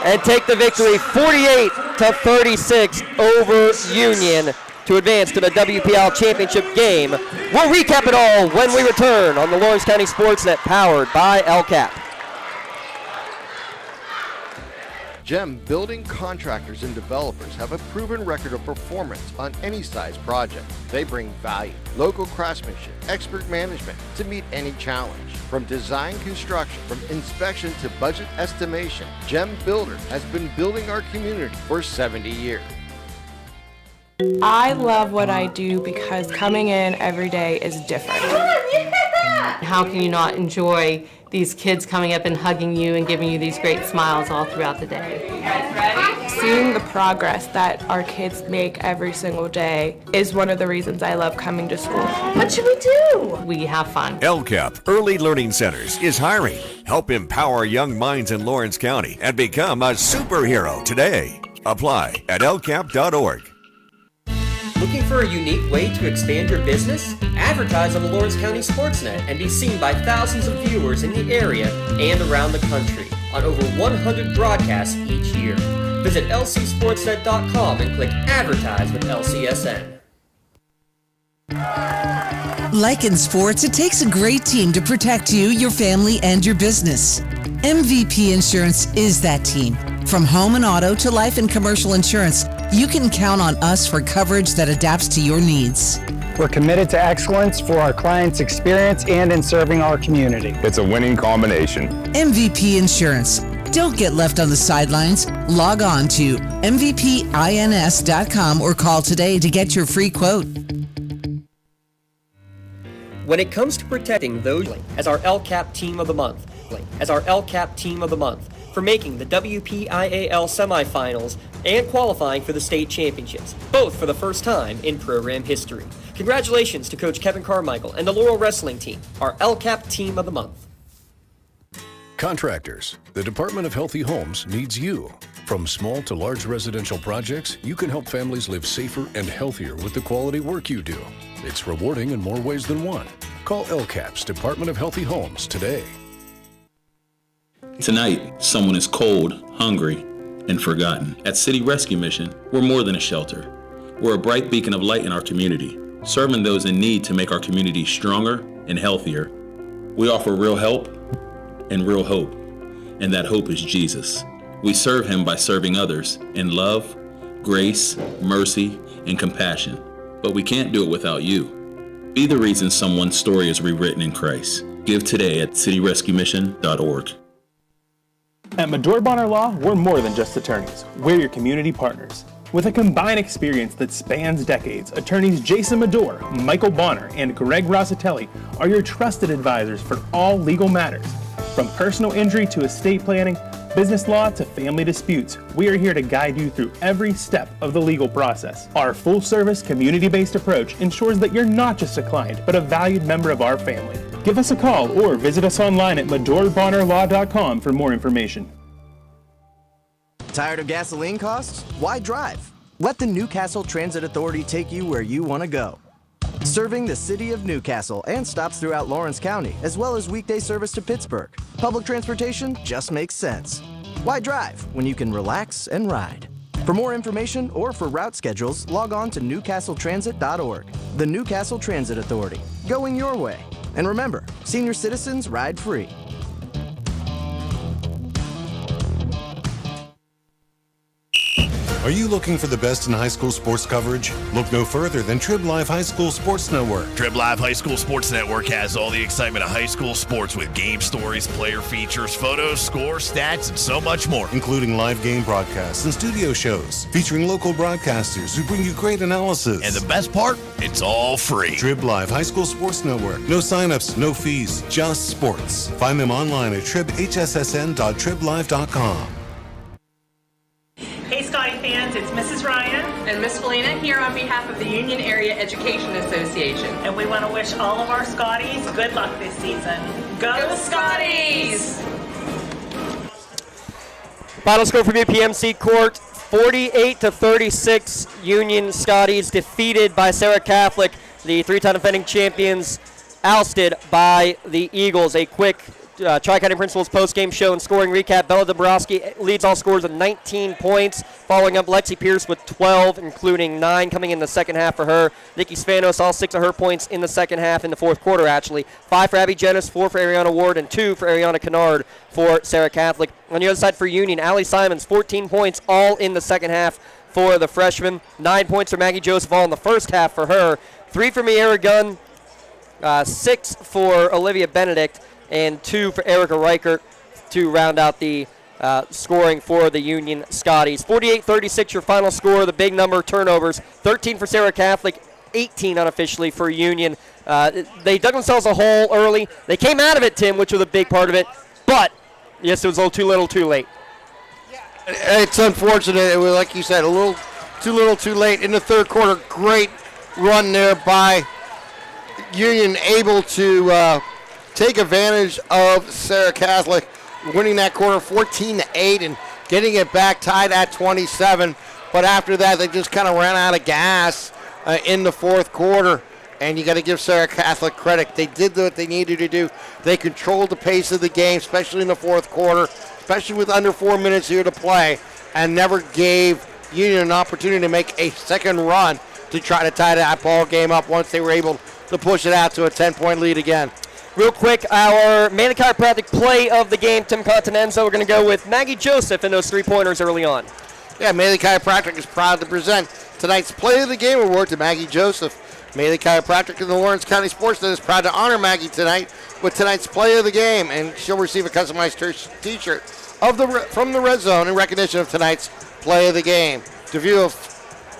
and take the victory 48-36 over Union to advance to the WPIAL championship game. We'll recap it all when we return on the Lawrence County SportsNet, powered by LCAP. GEM building contractors and developers have a proven record of performance on any size project. They bring value, local craftsmanship, expert management to meet any challenge. From design construction, from inspection to budget estimation, GEM Builder has been building our community for 70 years. I love what I do because coming in every day is different. How can you not enjoy these kids coming up and hugging you and giving you these great smiles all throughout the day? You guys ready? Seeing the progress that our kids make every single day is one of the reasons I love coming to school. What should we do? We have fun. LCAP Early Learning Centers is hiring. Help empower young minds in Lawrence County and become a superhero today. Apply at lcap.org. Looking for a unique way to expand your business? Advertise on the Lawrence County SportsNet and be seen by thousands of viewers in the area and around the country on over 100 broadcasts each year. Visit lcsportsnet.com and click Advertise with LCSN. Like in sports, it takes a great team to protect you, your family, and your business. MVP Insurance is that team. From home and auto to life and commercial insurance, you can count on us for coverage that adapts to your needs. We're committed to excellence for our clients' experience and in serving our community. It's a winning combination. MVP Insurance. Don't get left on the sidelines. Log on to mvpins.com or call today to get your free quote. When it comes to protecting those as our LCAP Team of the Month, for making the WPIAL semifinals and qualifying for the state championships, both for the first time in program history. Congratulations to Coach Kevin Carmichael and the Laurel Wrestling Team, our LCAP Team of the Month. Contractors, the Department of Healthy Homes needs you. From small to large residential projects, you can help families live safer and healthier with the quality work you do. It's rewarding in more ways than one. Call LCAP's Department of Healthy Homes today. Tonight, someone is cold, hungry, and forgotten. At City Rescue Mission, we're more than a shelter. We're a bright beacon of light in our community, serving those in need to make our community stronger and healthier. We offer real help and real hope, and that hope is Jesus. We serve him by serving others in love, grace, mercy, and compassion. But we can't do it without you. Be the reason someone's story is rewritten in Christ. Give today at cityrescuemission.org. At Medore Bonner Law, we're more than just attorneys. We're your community partners. With a combined experience that spans decades, attorneys Jason Medore, Michael Bonner, and Greg Rossitelli are your trusted advisors for all legal matters. From personal injury to estate planning, business law to family disputes, we are here to guide you through every step of the legal process. Our full-service, community-based approach ensures that you're not just a client, but a valued member of our family. Give us a call or visit us online at MedoreBonnerLaw.com for more information. Tired of gasoline costs? Why drive? Let the Newcastle Transit Authority take you where you want to go. Serving the city of Newcastle and stops throughout Lawrence County, as well as weekday service to Pittsburgh. Public transportation just makes sense. Why drive when you can relax and ride? For more information or for route schedules, log on to newcastletransit.org. The Newcastle Transit Authority, going your way. And remember, senior citizens ride free. Are you looking for the best in high school sports coverage? Look no further than Trib Live High School Sports Network. Trib Live High School Sports Network has all the excitement of high school sports with game stories, player features, photos, scores, stats, and so much more. Including live game broadcasts and studio shows featuring local broadcasters who bring you great analysis. And the best part? It's all free. Trib Live High School Sports Network. No signups, no fees, just sports. Find them online at tribhssn.triblive.com. Hey Scotty fans, it's Mrs. Ryan and Miss Felina here on behalf of the Union Area Education Association. And we want to wish all of our Scotties good luck this season. Go Scotties! Final score from UPMC Court, 48-36. Union Scotties defeated by Serra Catholic. The three-time defending champions ousted by the Eagles. A quick Tri-County Principals post-game show and scoring recap. Bella Dabrowski leads all scores with 19 points, following up Lexi Pierce with 12, including 9 coming in the second half for her. Nikki Spanos, all 6 of her points in the second half, in the fourth quarter, actually. 5 for Abby Jennis, 4 for Ariana Ward, and 2 for Ariana Kennard for Serra Catholic. On the other side for Union, Allie Simons, 14 points, all in the second half for the freshman. 9 points for Maggie Joseph, all in the first half for her. 3 for Miera Gunn, 6 for Olivia Benedict, and 2 for Erica Reichert to round out the scoring for the Union Scotties. 48-36 your final score, the big number, turnovers. 13 for Serra Catholic, 18 unofficially for Union. They dug themselves a hole early. They came out of it, Tim, which was a big part of it. But, yes, it was a little too late. It's unfortunate. It was, like you said, a little too late in the third quarter. Great run there by Union, able to take advantage of Serra Catholic, winning that quarter 14-8 and getting it back tied at 27. But after that, they just kind of ran out of gas in the fourth quarter. And you got to give Serra Catholic credit. They did what they needed to do. They controlled the pace of the game, especially in the fourth quarter, especially with under 4 minutes here to play, and never gave Union an opportunity to make a second run to try to tie that ball game up once they were able to push it out to a 10-point lead again. Real quick, our Manly Chiropractic play of the game, Tim Continenzo. We're going to go with Maggie Joseph and those 3-pointers early on. Yeah, Manly Chiropractic is proud to present tonight's play of the game award to Maggie Joseph. Manly Chiropractic and the Lawrence County SportsNet is proud to honor Maggie tonight with tonight's play of the game, and she'll receive a customized T-shirt from the Red Zone in recognition of tonight's play of the game. To view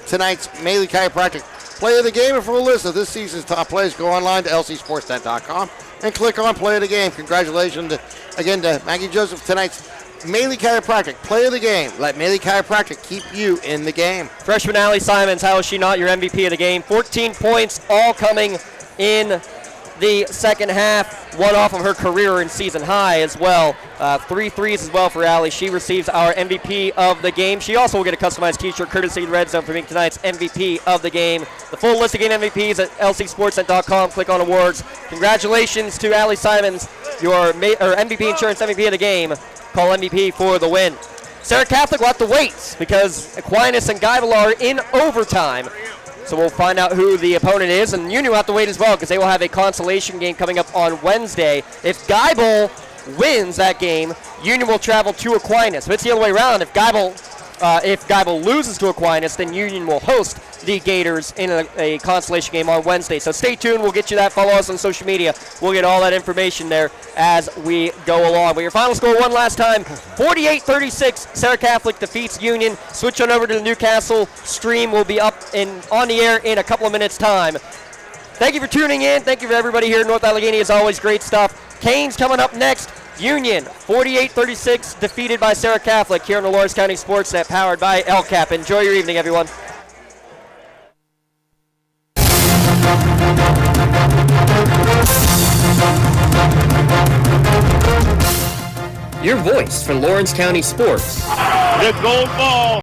tonight's Manly Chiropractic play of the game and for a list of this season's top plays, go online to lcsportsnet.com and click on play of the game. Congratulations again to Maggie Joseph, tonight's Manly Chiropractic play of the game. Let Manly Chiropractic keep you in the game. Freshman Allie Simons, how is she not your MVP of the game? 14 points, all coming in the second half. One off of her career and season high as well. 3 threes as well for Allie. She receives our MVP of the game. She also will get a customized T-shirt courtesy of the Red Zone for being tonight's MVP of the game. The full list of game MVPs at lcsportsnet.com. Click on awards. Congratulations to Allie Simons, your MVP Insurance MVP of the game. Call MVP for the win. Serra Catholic will have to wait because Aquinas and Geibel are in overtime. So we'll find out who the opponent is, and Union will have to wait as well because they will have a consolation game coming up on Wednesday. If Geibel wins that game, Union will travel to Aquinas. But it's the other way around. If Geibel loses to Aquinas, then Union will host the Gators in a consolation game on Wednesday. So stay tuned. We'll get you that. Follow us on social media. We'll get all that information there as we go along. But your final score one last time, 48-36. Serra Catholic defeats Union. Switch on over to the Newcastle stream. Will be up and on the air in a couple of minutes' time. Thank you for tuning in. Thank you for everybody here in North Allegheny. As always, great stuff. Canes coming up next. Union, 48-36, defeated by Serra Catholic here on the Lawrence County SportsNet, powered by LCAP. Enjoy your evening, everyone. Your voice for Lawrence County sports. The gold ball.